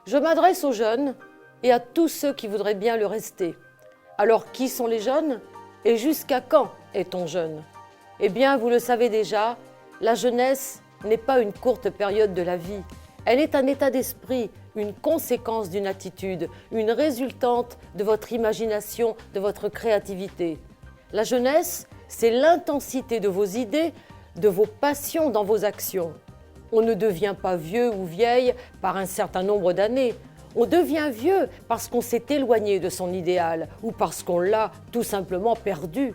Je m'adresse aux jeunes et à tous ceux qui voudraient bien le rester. Alors, qui sont les jeunes et jusqu'à quand est-on jeune? Eh bien, vous le savez déjà, la jeunesse n'est pas une courte période de la vie. Elle est un état d'esprit, une conséquence d'une attitude, une résultante de votre imagination, de votre créativité. La jeunesse, c'est l'intensité de vos idées, de vos passions dans vos actions. On ne devient pas vieux ou vieille par un certain nombre d'années. On devient vieux parce qu'on s'est éloigné de son idéal ou parce qu'on l'a tout simplement perdu.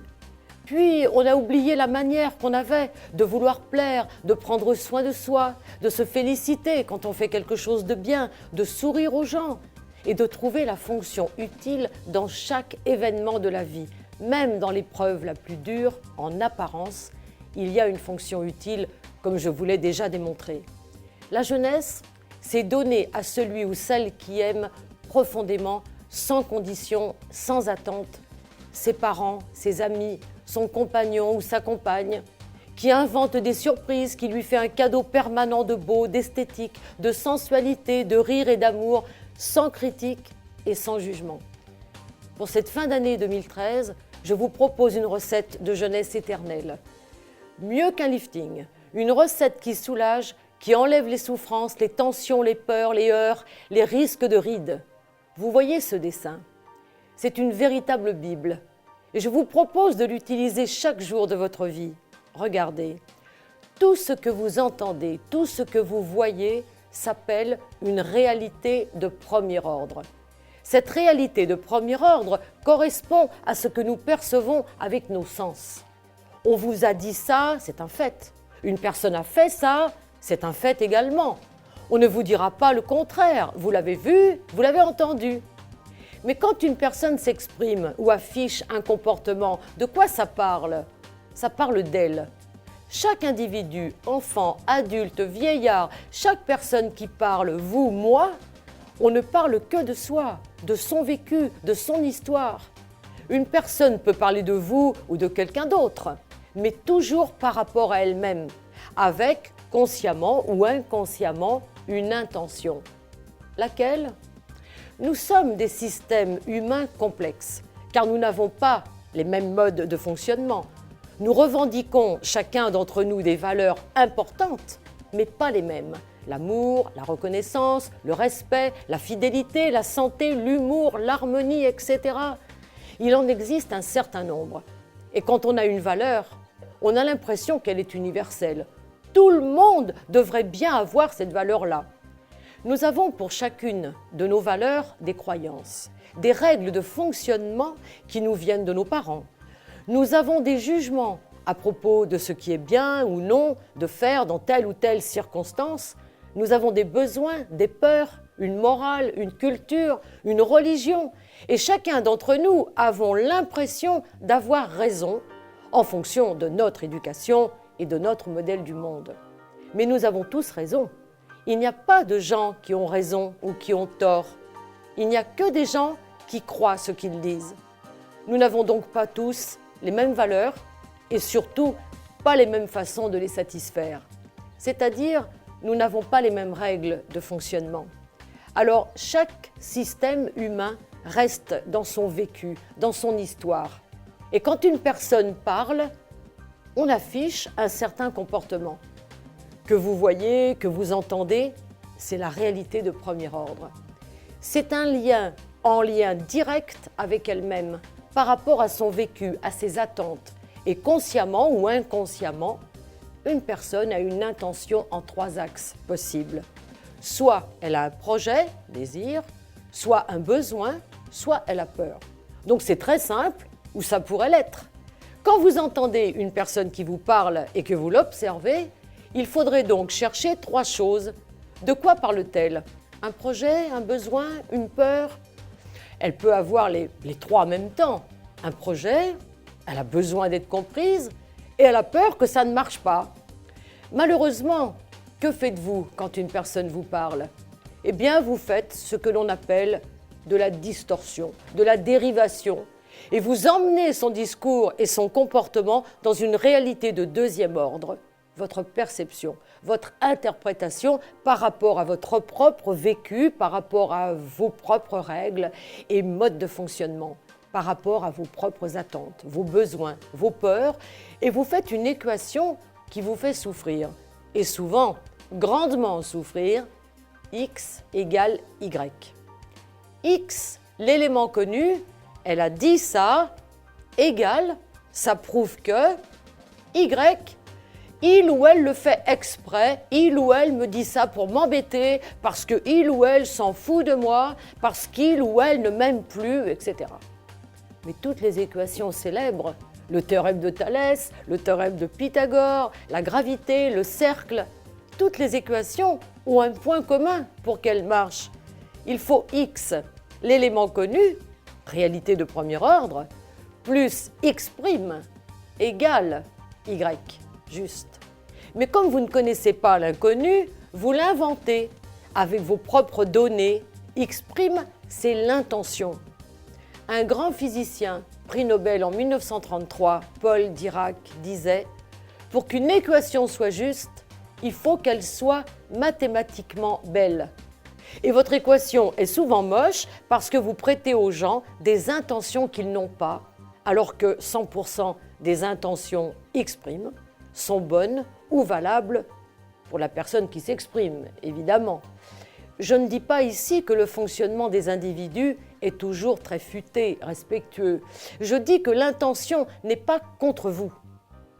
Puis, on a oublié la manière qu'on avait de vouloir plaire, de prendre soin de soi, de se féliciter quand on fait quelque chose de bien, de sourire aux gens et de trouver la fonction utile dans chaque événement de la vie. Même dans l'épreuve la plus dure, en apparence, il y a une fonction utile, comme je vous l'ai déjà démontré. La jeunesse, c'est donner à celui ou celle qui aime profondément, sans condition, sans attente, ses parents, ses amis, son compagnon ou sa compagne, qui invente des surprises, qui lui fait un cadeau permanent de beau, d'esthétique, de sensualité, de rire et d'amour, sans critique et sans jugement. Pour cette fin d'année 2013, je vous propose une recette de jeunesse éternelle. Mieux qu'un lifting, une recette qui soulage, qui enlève les souffrances, les tensions, les peurs, les heurts, les risques de rides. Vous voyez ce dessin? C'est une véritable Bible. Et je vous propose de l'utiliser chaque jour de votre vie. Regardez, tout ce que vous entendez, tout ce que vous voyez s'appelle une réalité de premier ordre. Cette réalité de premier ordre correspond à ce que nous percevons avec nos sens. On vous a dit ça, c'est un fait. Une personne a fait ça, c'est un fait également. On ne vous dira pas le contraire. Vous l'avez vu, vous l'avez entendu. Mais quand une personne s'exprime ou affiche un comportement, de quoi ça parle? Ça parle d'elle. Chaque individu, enfant, adulte, vieillard, chaque personne qui parle, vous, moi, on ne parle que de soi, de son vécu, de son histoire. Une personne peut parler de vous ou de quelqu'un d'autre, mais toujours par rapport à elle-même, avec, consciemment ou inconsciemment, une intention. Laquelle? Nous sommes des systèmes humains complexes, car nous n'avons pas les mêmes modes de fonctionnement. Nous revendiquons chacun d'entre nous des valeurs importantes, mais pas les mêmes. L'amour, la reconnaissance, le respect, la fidélité, la santé, l'humour, l'harmonie, etc. Il en existe un certain nombre. Et quand on a une valeur, on a l'impression qu'elle est universelle. Tout le monde devrait bien avoir cette valeur-là. Nous avons pour chacune de nos valeurs des croyances, des règles de fonctionnement qui nous viennent de nos parents. Nous avons des jugements à propos de ce qui est bien ou non de faire dans telle ou telle circonstance. Nous avons des besoins, des peurs, une morale, une culture, une religion. Et chacun d'entre nous avons l'impression d'avoir raison en fonction de notre éducation et de notre modèle du monde. Mais nous avons tous raison. Il n'y a pas de gens qui ont raison ou qui ont tort. Il n'y a que des gens qui croient ce qu'ils disent. Nous n'avons donc pas tous les mêmes valeurs et surtout pas les mêmes façons de les satisfaire. C'est-à-dire, nous n'avons pas les mêmes règles de fonctionnement. Alors, chaque système humain reste dans son vécu, dans son histoire. Et quand une personne parle, on affiche un certain comportement. Que vous voyez, que vous entendez, c'est la réalité de premier ordre. C'est un lien en lien direct avec elle-même par rapport à son vécu, à ses attentes. Et consciemment ou inconsciemment, une personne a une intention en 3 axes possibles. Soit elle a un projet, désir, soit un besoin, soit elle a peur. Donc c'est très simple, ou ça pourrait l'être. Quand vous entendez une personne qui vous parle et que vous l'observez, il faudrait donc chercher 3 choses. De quoi parle-t-elle? Un projet, un besoin, une peur? Elle peut avoir les 3 en même temps. Un projet, elle a besoin d'être comprise et elle a peur que ça ne marche pas. Malheureusement, que faites-vous quand une personne vous parle? Eh bien, vous faites ce que l'on appelle de la distorsion, de la dérivation. Et vous emmenez son discours et son comportement dans une réalité de 2e ordre. votre perception, votre interprétation par rapport à votre propre vécu, par rapport à vos propres règles et modes de fonctionnement, par rapport à vos propres attentes, vos besoins, vos peurs, et vous faites une équation qui vous fait souffrir, et souvent grandement souffrir, x égale y. X, l'élément connu, elle a dit ça, égale, ça prouve que, y, il ou elle le fait exprès, il ou elle me dit ça pour m'embêter, parce que il ou elle s'en fout de moi, parce qu'il ou elle ne m'aime plus, etc. Mais toutes les équations célèbres, le théorème de Thalès, le théorème de Pythagore, la gravité, le cercle, toutes les équations ont un point commun pour qu'elles marchent. Il faut x, l'élément connu, réalité de premier ordre, plus x' égale y, juste. Mais comme vous ne connaissez pas l'inconnu, vous l'inventez avec vos propres données. X', c'est l'intention. Un grand physicien, prix Nobel en 1933, Paul Dirac, disait « Pour qu'une équation soit juste, il faut qu'elle soit mathématiquement belle. » Et votre équation est souvent moche parce que vous prêtez aux gens des intentions qu'ils n'ont pas, alors que 100% des intentions X' sont bonnes ou valables pour la personne qui s'exprime, évidemment. Je ne dis pas ici que le fonctionnement des individus est toujours très futé, respectueux. Je dis que l'intention n'est pas contre vous.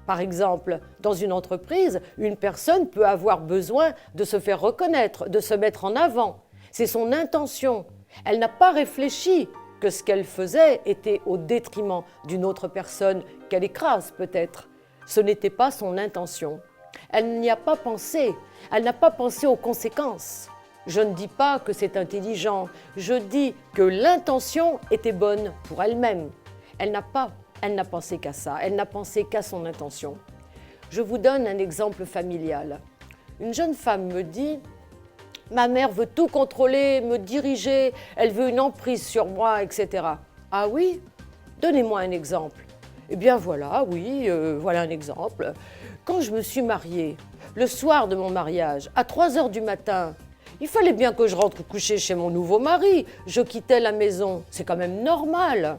Par exemple, dans une entreprise, une personne peut avoir besoin de se faire reconnaître, de se mettre en avant. C'est son intention. Elle n'a pas réfléchi que ce qu'elle faisait était au détriment d'une autre personne qu'elle écrase peut-être. Ce n'était pas son intention. Elle n'y a pas pensé. Elle n'a pas pensé aux conséquences. Je ne dis pas que c'est intelligent. Je dis que l'intention était bonne pour elle-même. Elle n'a pensé qu'à ça. Elle n'a pensé qu'à son intention. Je vous donne un exemple familial. Une jeune femme me dit « Ma mère veut tout contrôler, me diriger, elle veut une emprise sur moi, etc. » Ah oui? Donnez-moi un exemple. Eh bien voilà, oui, voilà un exemple. Quand je me suis mariée, le soir de mon mariage, à 3 heures du matin, il fallait bien que je rentre coucher chez mon nouveau mari. Je quittais la maison, c'est quand même normal.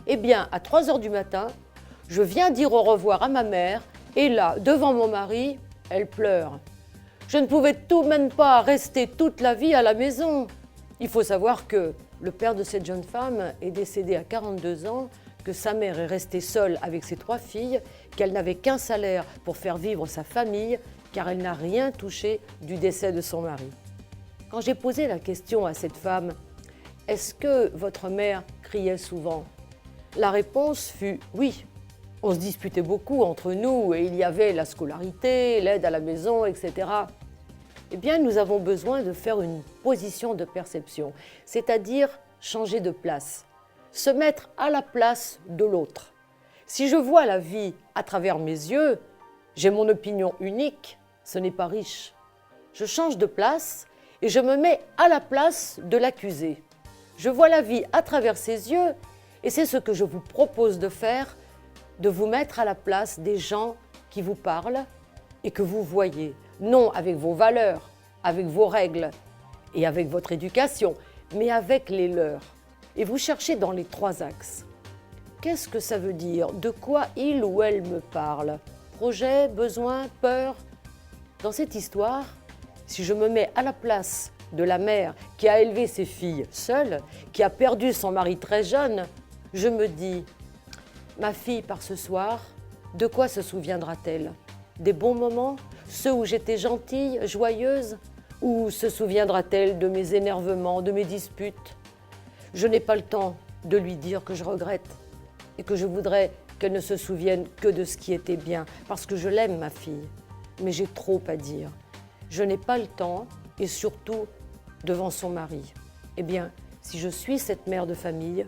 Eh bien, à 3 heures du matin, je viens dire au revoir à ma mère, et là, devant mon mari, elle pleure. Je ne pouvais tout de même pas rester toute la vie à la maison. Il faut savoir que le père de cette jeune femme est décédé à 42 ans, que sa mère est restée seule avec ses 3 filles, qu'elle n'avait qu'un salaire pour faire vivre sa famille, car elle n'a rien touché du décès de son mari. Quand j'ai posé la question à cette femme, « Est-ce que votre mère criait souvent ?» La réponse fut « Oui ». On se disputait beaucoup entre nous et il y avait la scolarité, l'aide à la maison, etc. Eh bien, nous avons besoin de faire une position de perception, c'est-à-dire changer de place, se mettre à la place de l'autre. Si je vois la vie à travers mes yeux, j'ai mon opinion unique, ce n'est pas riche. Je change de place et je me mets à la place de l'accusé. Je vois la vie à travers ses yeux et c'est ce que je vous propose de faire, de vous mettre à la place des gens qui vous parlent et que vous voyez, non avec vos valeurs, avec vos règles et avec votre éducation, mais avec les leurs. Et vous cherchez dans les 3 axes. Qu'est-ce que ça veut dire? De quoi il ou elle me parle? Projet, besoin, peur? Dans cette histoire, si je me mets à la place de la mère qui a élevé ses filles seule, qui a perdu son mari très jeune, je me dis, ma fille part ce soir, de quoi se souviendra-t-elle? Des bons moments, ceux où j'étais gentille, joyeuse, ou se souviendra-t-elle de mes énervements, de mes disputes? Je n'ai pas le temps de lui dire que je regrette et que je voudrais qu'elle ne se souvienne que de ce qui était bien, parce que je l'aime, ma fille, mais j'ai trop à dire. Je n'ai pas le temps, et surtout devant son mari. Eh bien, si je suis cette mère de famille,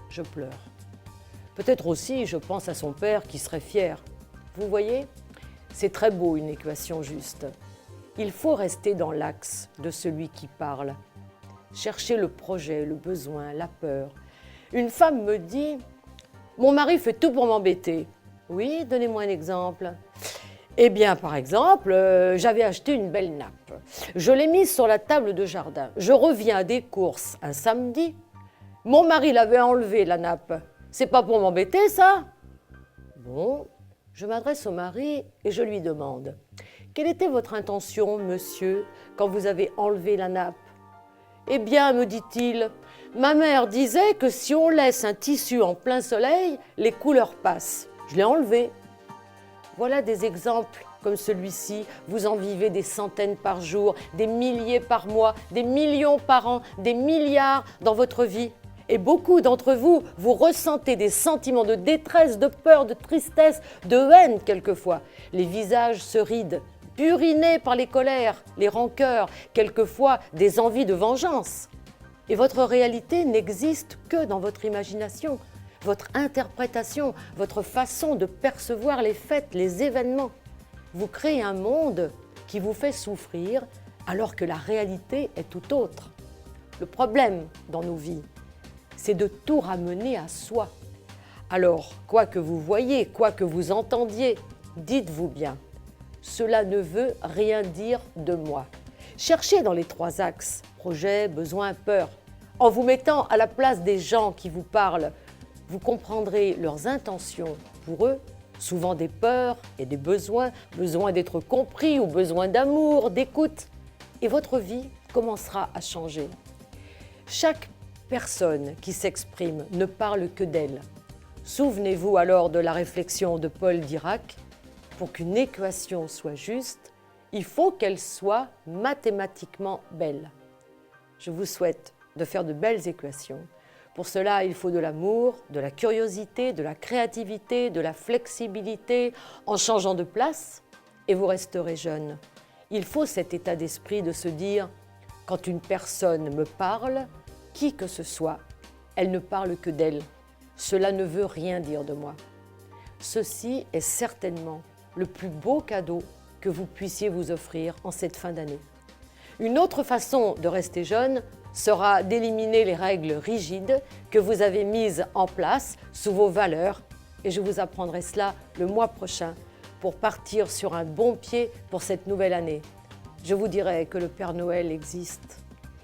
je pleure. Peut-être aussi, je pense à son père qui serait fier. Vous voyez, c'est très beau une équation juste. Il faut rester dans l'axe de celui qui parle. Chercher le projet, le besoin, la peur. Une femme me dit « Mon mari fait tout pour m'embêter. » Oui, donnez-moi un exemple. Eh bien, par exemple, j'avais acheté une belle nappe. Je l'ai mise sur la table de jardin. Je reviens des courses un samedi. Mon mari l'avait enlevée, la nappe. C'est pas pour m'embêter, ça? Bon, je m'adresse au mari et je lui demande: quelle était votre intention, monsieur, quand vous avez enlevé la nappe? Eh bien, me dit-il, ma mère disait que si on laisse un tissu en plein soleil, les couleurs passent. Je l'ai enlevé. Voilà des exemples comme celui-ci. Vous en vivez des centaines par jour, des milliers par mois, des millions par an, des milliards dans votre vie. Et beaucoup d'entre vous, vous ressentez des sentiments de détresse, de peur, de tristesse, de haine quelquefois. Les visages se rident, burinés par les colères, les rancœurs, quelquefois des envies de vengeance. Et votre réalité n'existe que dans votre imagination, votre interprétation, votre façon de percevoir les faits, les événements. Vous créez un monde qui vous fait souffrir alors que la réalité est tout autre. Le problème dans nos vies, c'est de tout ramener à soi. Alors, quoi que vous voyiez, quoi que vous entendiez, dites-vous bien, cela ne veut rien dire de moi. Cherchez dans les 3 axes, projet, besoin, peur. En vous mettant à la place des gens qui vous parlent, vous comprendrez leurs intentions pour eux, souvent des peurs et des besoins, besoin d'être compris ou besoin d'amour, d'écoute. Et votre vie commencera à changer. Chaque personne qui s'exprime ne parle que d'elle. Souvenez-vous alors de la réflexion de Paul Dirac. Pour qu'une équation soit juste, il faut qu'elle soit mathématiquement belle. Je vous souhaite de faire de belles équations. Pour cela, il faut de l'amour, de la curiosité, de la créativité, de la flexibilité, en changeant de place, et vous resterez jeune. Il faut cet état d'esprit de se dire, quand une personne me parle, qui que ce soit, elle ne parle que d'elle. Cela ne veut rien dire de moi. Ceci est certainement le plus beau cadeau que vous puissiez vous offrir en cette fin d'année. Une autre façon de rester jeune sera d'éliminer les règles rigides que vous avez mises en place sous vos valeurs. Et je vous apprendrai cela le mois prochain pour partir sur un bon pied pour cette nouvelle année. Je vous dirai que le Père Noël existe.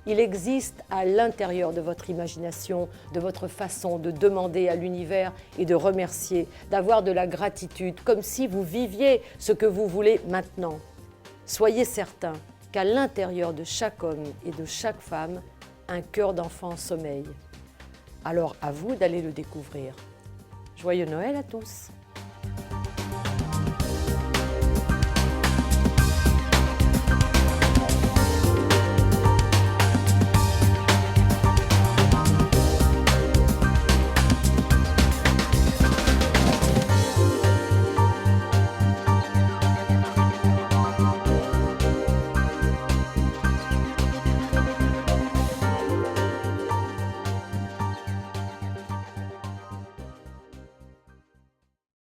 Il existe à l'intérieur de votre imagination, de votre façon de demander à l'univers et de remercier, d'avoir de la gratitude, comme si vous viviez ce que vous voulez maintenant. Soyez certains qu'à l'intérieur de chaque homme et de chaque femme, un cœur d'enfant sommeille. Alors à vous d'aller le découvrir. Joyeux Noël à tous!